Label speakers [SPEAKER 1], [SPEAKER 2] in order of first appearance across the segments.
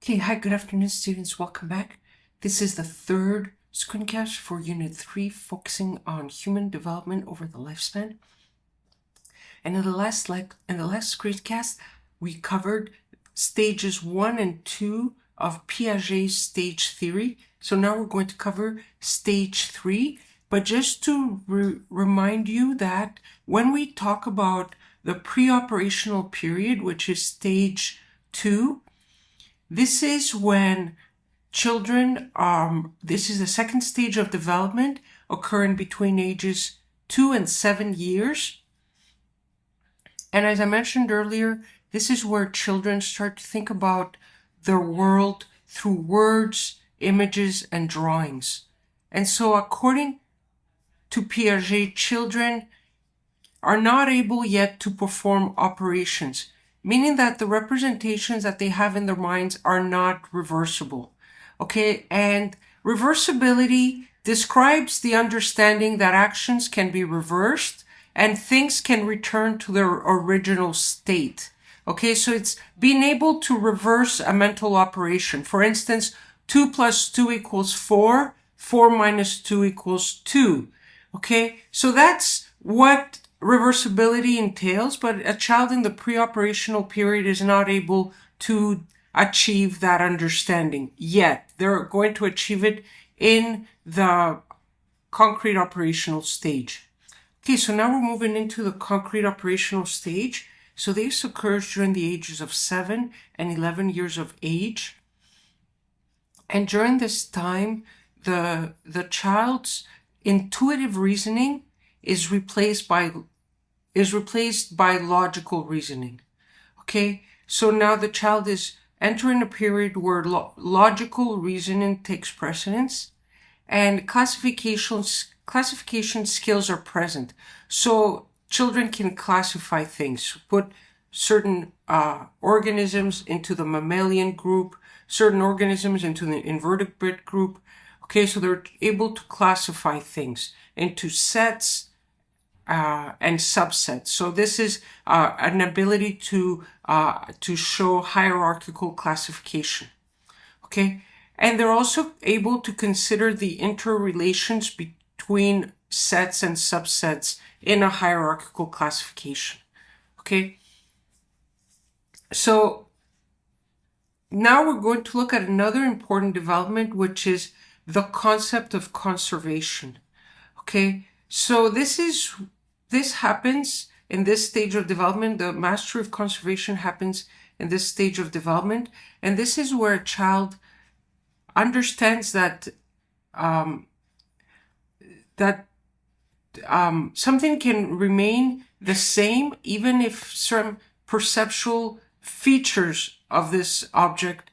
[SPEAKER 1] Okay, hi, good afternoon, students. Welcome back. This is the third screencast for Unit 3, focusing on human development over the lifespan. And in the last screencast, we covered stages 1 and 2 of Piaget's stage theory. So now we're going to cover stage 3. But just to remind you that when we talk about the preoperational period, which is stage 2, this is when children, this is the second stage of development occurring between ages 2 and 7 years. And as I mentioned earlier, this is where children start to think about their world through words, images, and drawings. And so according to Piaget, children are not able yet to perform operations, meaning that the representations that they have in their minds are not reversible. Okay, and reversibility describes the understanding that actions can be reversed and things can return to their original state. Okay, so it's being able to reverse a mental operation. For instance, 2 plus 2 equals 4, 4 minus 2 equals 2. Okay, so that's what reversibility entails, but a child in the preoperational period is not able to achieve that understanding yet. They're going to achieve it in the concrete operational stage. Okay, so now we're moving into the concrete operational stage. So this occurs during the ages of 7 and 11 years of age. And during this time, the child's intuitive reasoning is replaced by logical reasoning. Okay, so now the child is entering a period where logical reasoning takes precedence and classification skills are present. So children can classify things, put certain organisms into the mammalian group, certain organisms into the invertebrate group. Okay, so they're able to classify things into sets and subsets. So this is an ability to show hierarchical classification. Okay, and they're also able to consider the interrelations between sets and subsets in a hierarchical classification. Okay, so now we're going to look at another important development, which is the concept of conservation. Okay, so this happens in this stage of development. The mastery of conservation happens in this stage of development, and this is where a child understands that something can remain the same even if some perceptual features of this object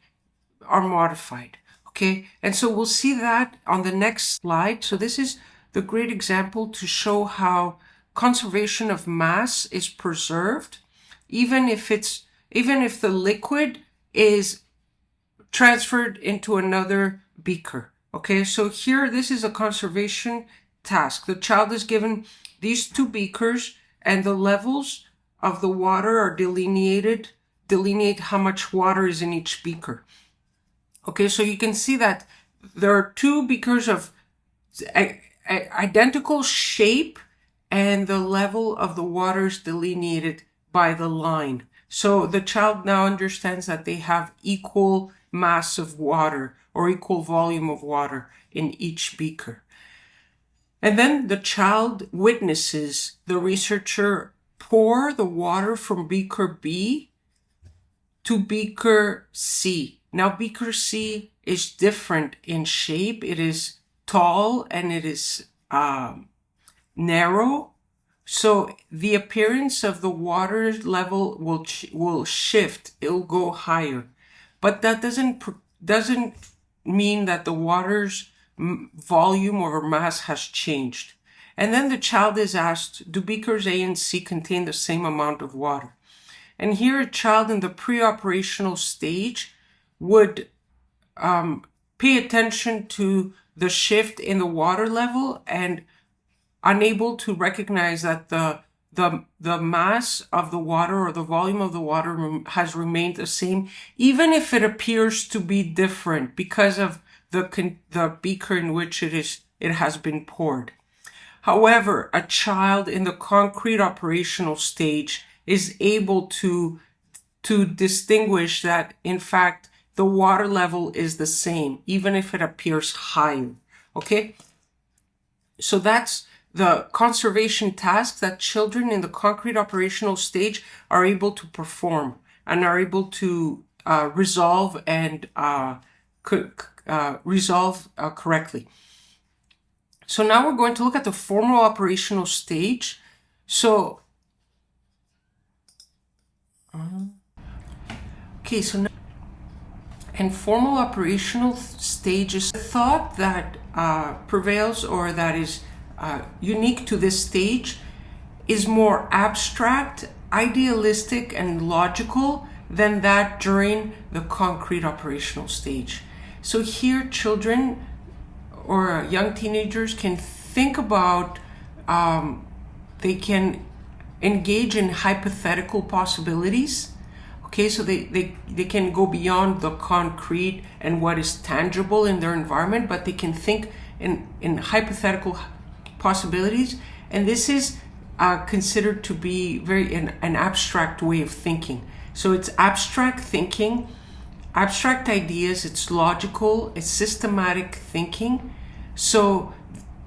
[SPEAKER 1] are modified. Okay, and so we'll see that on the next slide. So this is the great example to show how conservation of mass is preserved, even if the liquid is transferred into another beaker. Okay, so here this is a conservation task. The child is given these two beakers, and the levels of the water are delineate how much water is in each beaker. Okay, so you can see that there are two beakers of identical shape, and the level of the water is delineated by the line. So the child now understands that they have equal mass of water or equal volume of water in each beaker. And then the child witnesses the researcher pour the water from beaker B to beaker C. Now, beaker C is different in shape. It is tall and it is narrow. So the appearance of the water level will shift. It'll go higher. But that doesn't mean that the water's volume or mass has changed. And then the child is asked, do beakers A and C contain the same amount of water? And here a child in the preoperational stage would pay attention to the shift in the water level and unable to recognize that the the mass of the water or the volume of the water has remained the same, even if it appears to be different because of the beaker in which it has been poured. However, a child in the concrete operational stage is able to distinguish that, in fact, the water level is the same, even if it appears higher. Okay? So that's the conservation task that children in the concrete operational stage are able to perform and are able to resolve and correctly. So now we're going to look at the formal operational stage. So, okay, so now, and formal operational stage is the thought that prevails or that is unique to this stage is more abstract, idealistic, and logical than that during the concrete operational stage. So here children or young teenagers can think about, they can engage in hypothetical possibilities. Okay, so they can go beyond the concrete and what is tangible in their environment, but they can think in hypothetical possibilities. And this is considered to be an abstract way of thinking. So it's abstract thinking, abstract ideas, it's logical, it's systematic thinking. So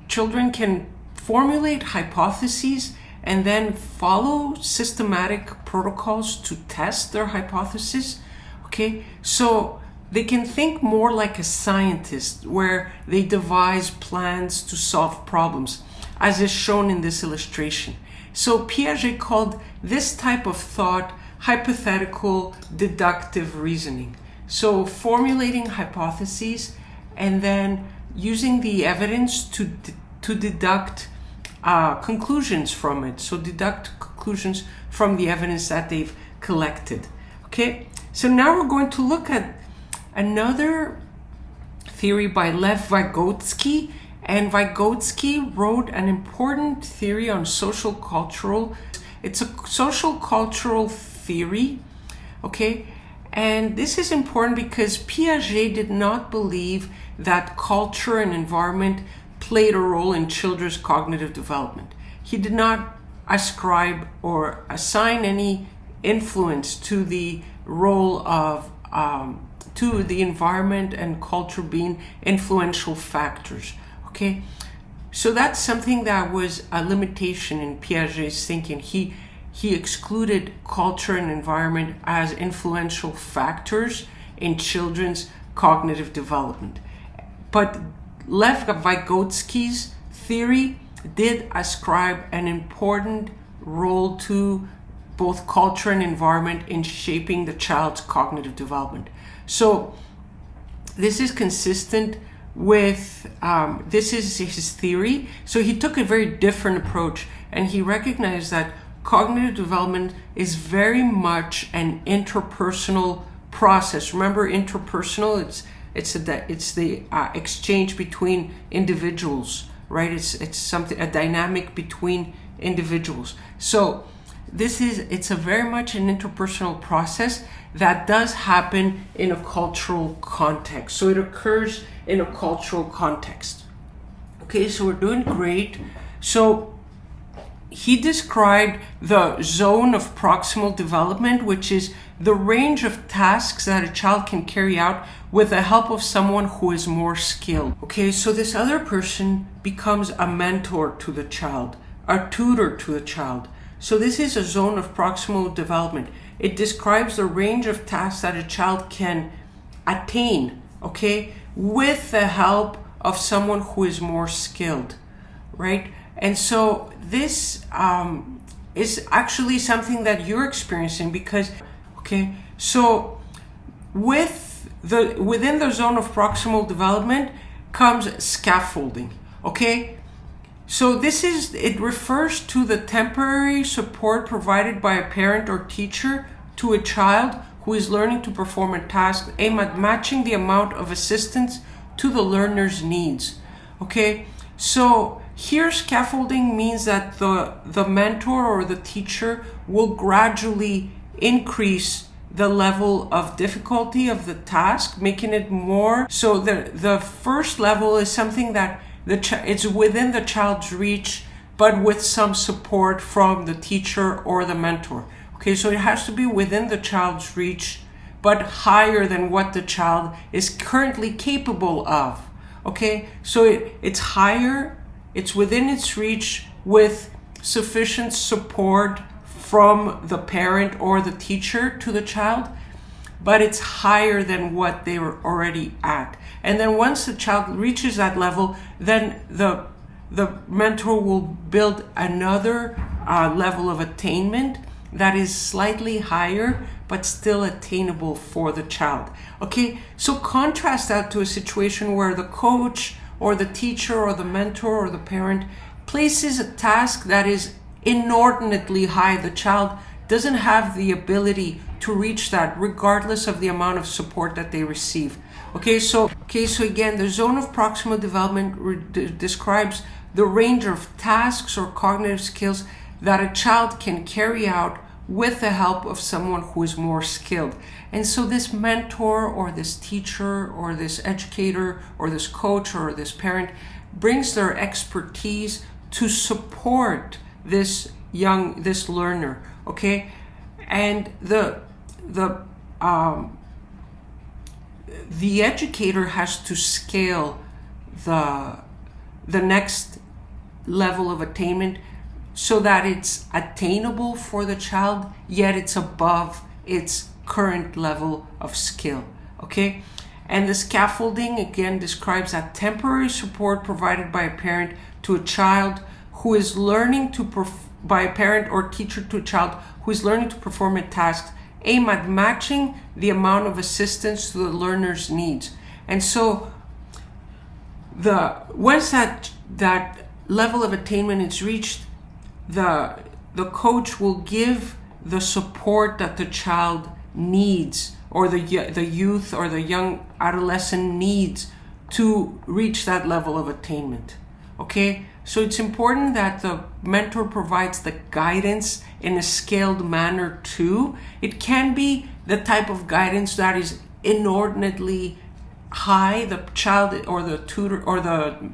[SPEAKER 1] children can formulate hypotheses and then follow systematic protocols to test their hypothesis. Okay, so they can think more like a scientist, where they devise plans to solve problems, as is shown in this illustration. So Piaget called this type of thought hypothetical deductive reasoning. So formulating hypotheses and then using the evidence to deduct conclusions from it. So deduct conclusions from the evidence that they've collected. Okay, so now we're going to look at another theory by Lev Vygotsky. And Vygotsky wrote an important theory on social cultural. It's a social cultural theory. Okay, and this is important because Piaget did not believe that culture and environment played a role in children's cognitive development. He did not ascribe or assign any influence to the role of to the environment and culture being influential factors. Okay, so that's something that was a limitation in Piaget's thinking. He excluded culture and environment as influential factors in children's cognitive development. But Lev Vygotsky's theory did ascribe an important role to both culture and environment in shaping the child's cognitive development. So this is consistent with, this is his theory. So he took a very different approach, and he recognized that cognitive development is very much an interpersonal process. Remember, interpersonal, it's the exchange between individuals, right? It's something, a dynamic between individuals. So it's a very much an interpersonal process that does happen in a cultural context. So it occurs in a cultural context. Okay, so we're doing great. So he described the zone of proximal development, which is the range of tasks that a child can carry out with the help of someone who is more skilled. Okay, so this other person becomes a mentor to the child, a tutor to the child. So this is a zone of proximal development. It describes the range of tasks that a child can attain, okay, with the help of someone who is more skilled, right? And so this is actually something that you're experiencing because, okay, so within the zone of proximal development comes scaffolding, okay? So it refers to the temporary support provided by a parent or teacher to a child who is learning to perform a task aimed at matching the amount of assistance to the learner's needs. Okay, so Here, scaffolding means that the mentor or the teacher will gradually increase the level of difficulty of the task, making it more. So the first level is something that it's within the child's reach, but with some support from the teacher or the mentor. Okay, so it has to be within the child's reach, but higher than what the child is currently capable of. Okay, so it's higher, it's within its reach with sufficient support from the parent or the teacher to the child, but it's higher than what they were already at. And then once the child reaches that level, then the mentor will build another level of attainment that is slightly higher, but still attainable for the child. Okay, so contrast that to a situation where the coach or the teacher or the mentor or the parent places a task that is inordinately high. The child doesn't have the ability to reach that regardless of the amount of support that they receive. Okay, so again, the zone of proximal development describes the range of tasks or cognitive skills that a child can carry out with the help of someone who is more skilled. And so this mentor or this teacher or this educator or this coach or this parent brings their expertise to support this learner. Okay, and the educator has to scale the next level of attainment so that it's attainable for the child, yet it's above its current level of skill. Okay, and the scaffolding again describes that temporary support provided by a parent to a child who is learning to by a parent or teacher to a child who is learning to perform a task, aim at matching the amount of assistance to the learner's needs. And so once that level of attainment is reached, the coach will give the support that the child needs, or the youth or the young adolescent needs to reach that level of attainment. Okay, so it's important that the mentor provides the guidance in a scaled manner too. It can be the type of guidance that is inordinately high. The child or the tutor or the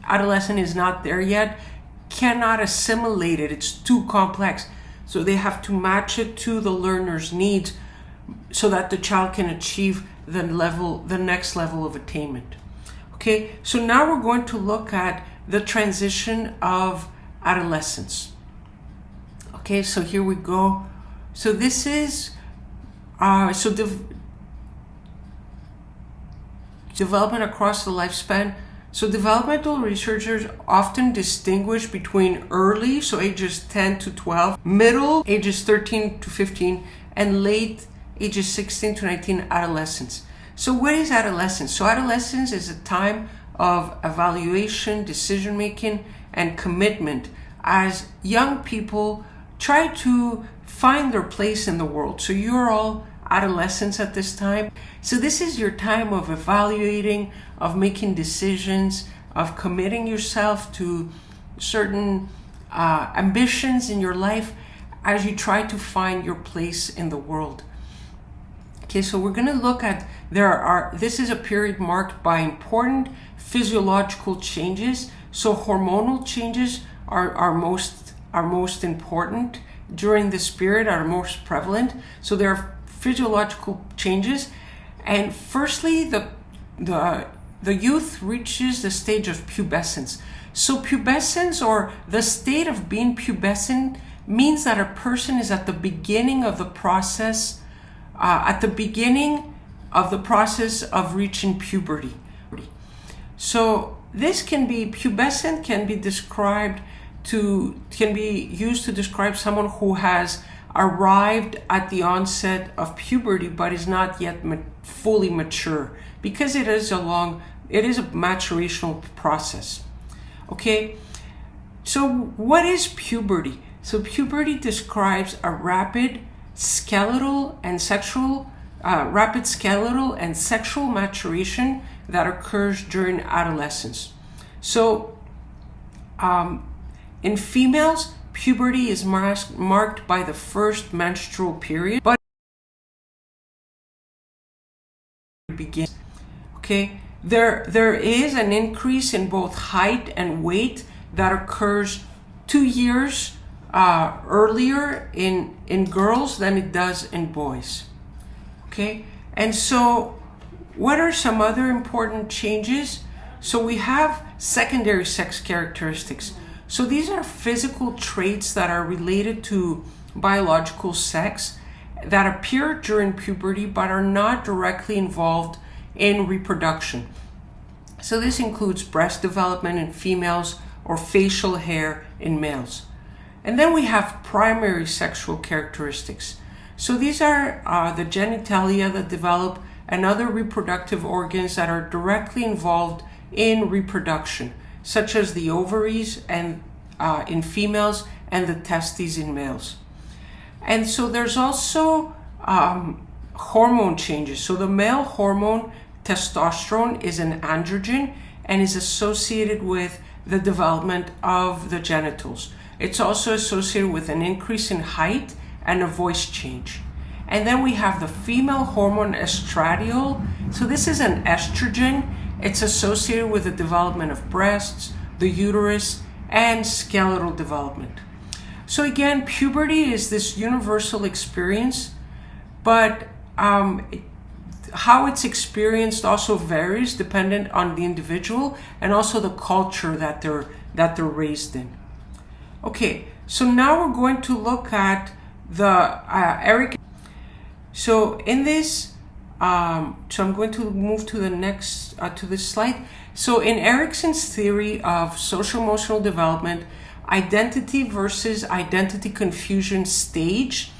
[SPEAKER 1] adolescent is not there yet, cannot assimilate it. It's too complex. So they have to match it to the learner's needs so that the child can achieve the next level of attainment. Okay, so now we're going to look at the transition of adolescence. Okay, so here we go. So this is development across the lifespan. So developmental researchers often distinguish between early, so ages 10 to 12, middle, ages 13 to 15, and late, ages 16 to 19, adolescence. So what is adolescence? So adolescence is a time of evaluation, decision-making, and commitment as young people try to find their place in the world. So you're all adolescents at this time. So this is your time of evaluating, of making decisions, of committing yourself to certain ambitions in your life as you try to find your place in the world. Okay, so we're going to look at, this is a period marked by important physiological changes. So hormonal changes are most important during this period, are most prevalent. So there are physiological changes, and firstly, the youth reaches the stage of pubescence. So pubescence, or the state of being pubescent, means that a person is at the beginning of the process, of reaching puberty. So this pubescent can be used to describe someone who has arrived at the onset of puberty but is not yet fully mature, because it is a maturational process. Okay, so what is puberty? So puberty describes a rapid skeletal and sexual maturation that occurs during adolescence. So In females, puberty is marked by the first menstrual period, but it begins. Okay, there is an increase in both height and weight that occurs 2 years earlier in girls than it does in boys. Okay, and so what are some other important changes? So we have secondary sex characteristics. So these are physical traits that are related to biological sex that appear during puberty but are not directly involved in reproduction. So this includes breast development in females or facial hair in males. And then we have primary sexual characteristics. So these are the genitalia that develop and other reproductive organs that are directly involved in reproduction, such as the ovaries and in females and the testes in males. And so there's also hormone changes. So the male hormone testosterone is an androgen and is associated with the development of the genitals. It's also associated with an increase in height and a voice change. And then we have the female hormone estradiol. So this is an estrogen. It's associated with the development of breasts, the uterus, and skeletal development. So again, puberty is this universal experience, but how it's experienced also varies dependent on the individual and also the culture that they're raised in. Okay, so now we're going to look at the Erikson. So in this, so I'm going to move to the next, to this slide. So in Erikson's theory of social emotional development, identity versus identity confusion stage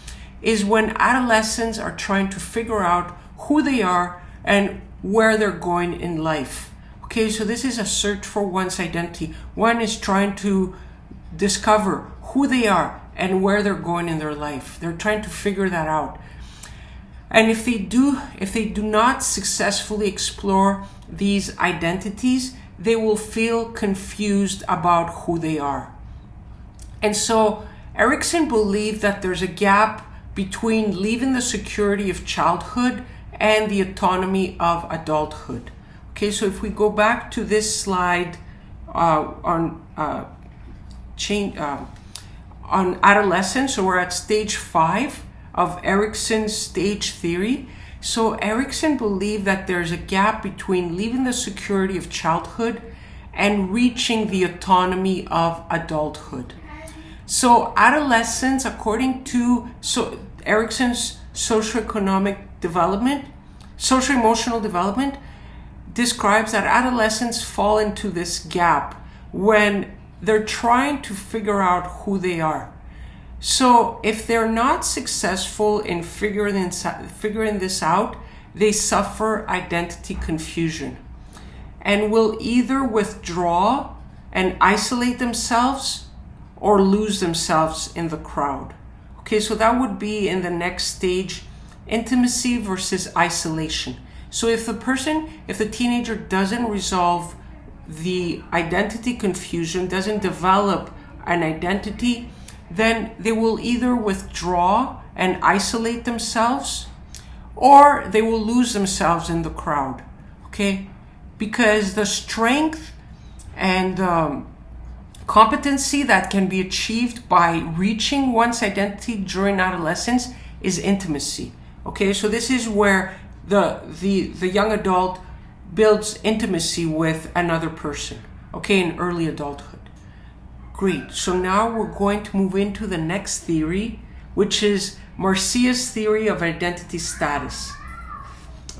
[SPEAKER 1] is when adolescents are trying to figure out who they are and where they're going in life. Okay, so this is a search for one's identity. One is trying to discover who they are and where they're going in their life. They're trying to figure that out. And if they do not successfully explore these identities, they will feel confused about who they are. And so Erikson believed that there's a gap between leaving the security of childhood and the autonomy of adulthood. Okay, so if we go back to this slide on adolescence, so we're at stage 5 of Erikson's stage theory. So Erikson believed that there's a gap between leaving the security of childhood and reaching the autonomy of adulthood. So adolescence, according to Erikson's socioeconomic development, social-emotional development, describes that adolescents fall into this gap when they're trying to figure out who they are. So if they're not successful in figuring this out, they suffer identity confusion and will either withdraw and isolate themselves or lose themselves in the crowd. Okay, so that would be in the next stage, intimacy versus isolation. So if the teenager doesn't resolve the identity confusion, doesn't develop an identity, then they will either withdraw and isolate themselves or they will lose themselves in the crowd, okay? Because the strength and competency that can be achieved by reaching one's identity during adolescence is intimacy, okay? So this is where the young adult builds intimacy with another person, okay, in early adulthood. Great, so now we're going to move into the next theory, which is Marcia's theory of identity status.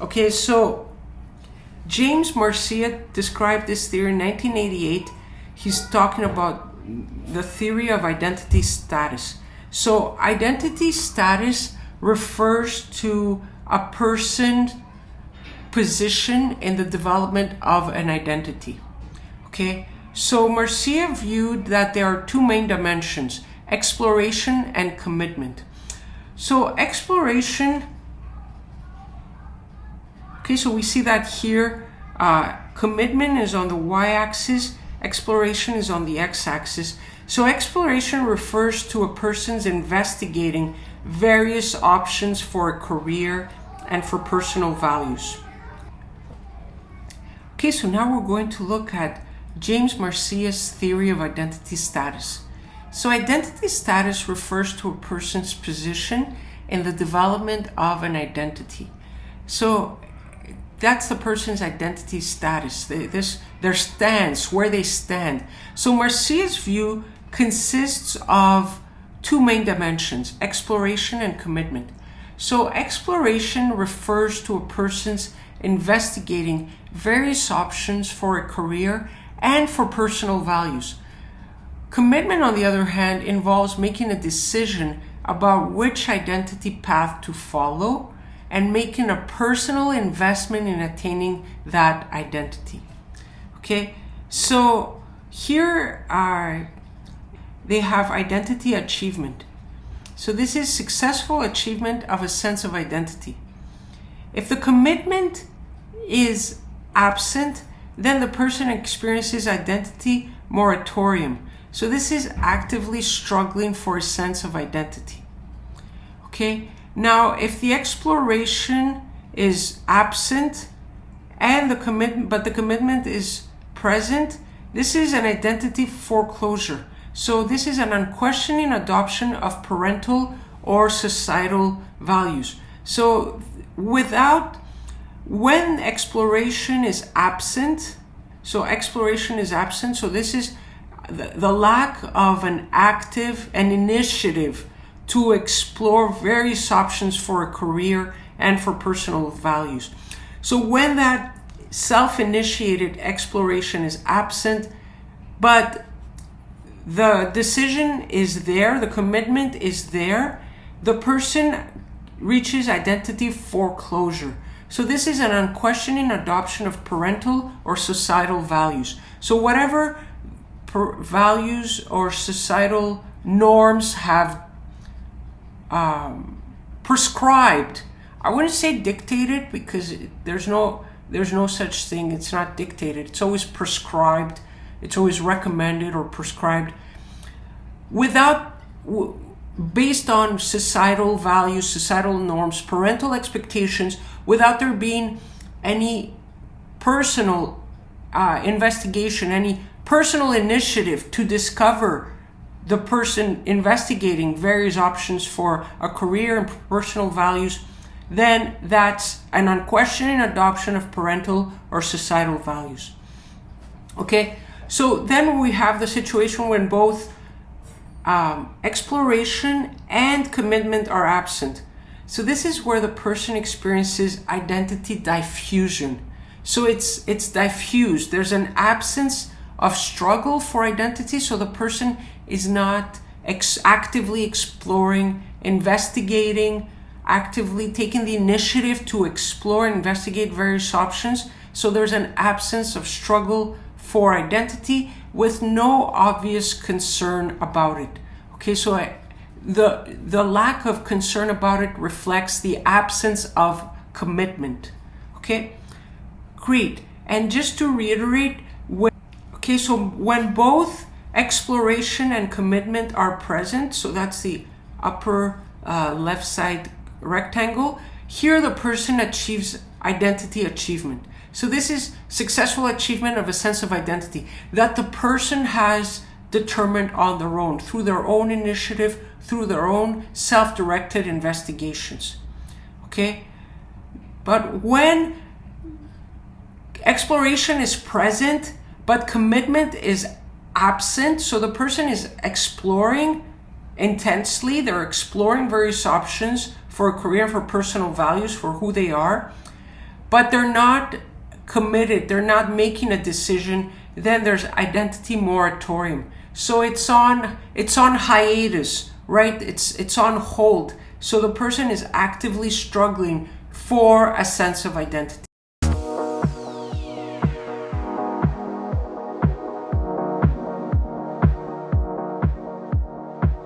[SPEAKER 1] Okay, so James Marcia described this theory in 1988. He's talking about the theory of identity status. So identity status refers to a person's position in the development of an identity, okay? So Marcia viewed that there are two main dimensions, exploration and commitment. So exploration, okay, so we see that here, commitment is on the y-axis exploration is on the x-axis. So exploration refers to a person's investigating various options for a career and for personal values. Okay, so now we're going to look at James Marcia's theory of identity status. So identity status refers to a person's position in the development of an identity. So that's the person's identity status, their stance, where they stand. So Marcia's view consists of two main dimensions, exploration and commitment. So exploration refers to a person's investigating various options for a career and for personal values. Commitment, on the other hand, involves making a decision about which identity path to follow and making a personal investment in attaining that identity. Okay, so here they have identity achievement. So this is successful achievement of a sense of identity. If the commitment is absent, then the person experiences identity moratorium. So this is actively struggling for a sense of identity. Okay, now if the exploration is absent and the commitment is present, this is an identity foreclosure. So this is an unquestioning adoption of parental or societal values. So when exploration is absent, so this is the lack of an initiative to explore various options for a career and for personal values. So when that self-initiated exploration is absent, but the decision is there, the commitment is there, the person reaches identity foreclosure. So this is an unquestioning adoption of parental or societal values. So whatever values or societal norms have prescribed, I wouldn't say dictated, because there's no such thing. It's not dictated. It's always prescribed. It's always recommended or prescribed based on societal values, societal norms, parental expectations, without there being any personal investigation, any personal initiative to discover the person investigating various options for a career and personal values, then that's an unquestioning adoption of parental or societal values. Okay, so then we have the situation when both exploration and commitment are absent. So this is where the person experiences identity diffusion. So it's diffused. There's an absence of struggle for identity, so the person is not actively exploring, investigating, actively taking the initiative to explore and investigate various options. So there's an absence of struggle for identity with no obvious concern about it. Okay, so the lack of concern about it reflects the absence of commitment. Okay, great. And just to reiterate, when both exploration and commitment are present, so that's the upper left side rectangle, here the person achieves identity achievement. So this is successful achievement of a sense of identity that the person has determined on their own, through their own initiative, through their own self-directed investigations. Okay? But when exploration is present, but commitment is absent, so the person is exploring intensely, they're exploring various options for a career, for personal values, for who they are, but they're not committed, they're not making a decision, then there's identity moratorium. So it's on hiatus, right? It's on hold. So the person is actively struggling for a sense of identity.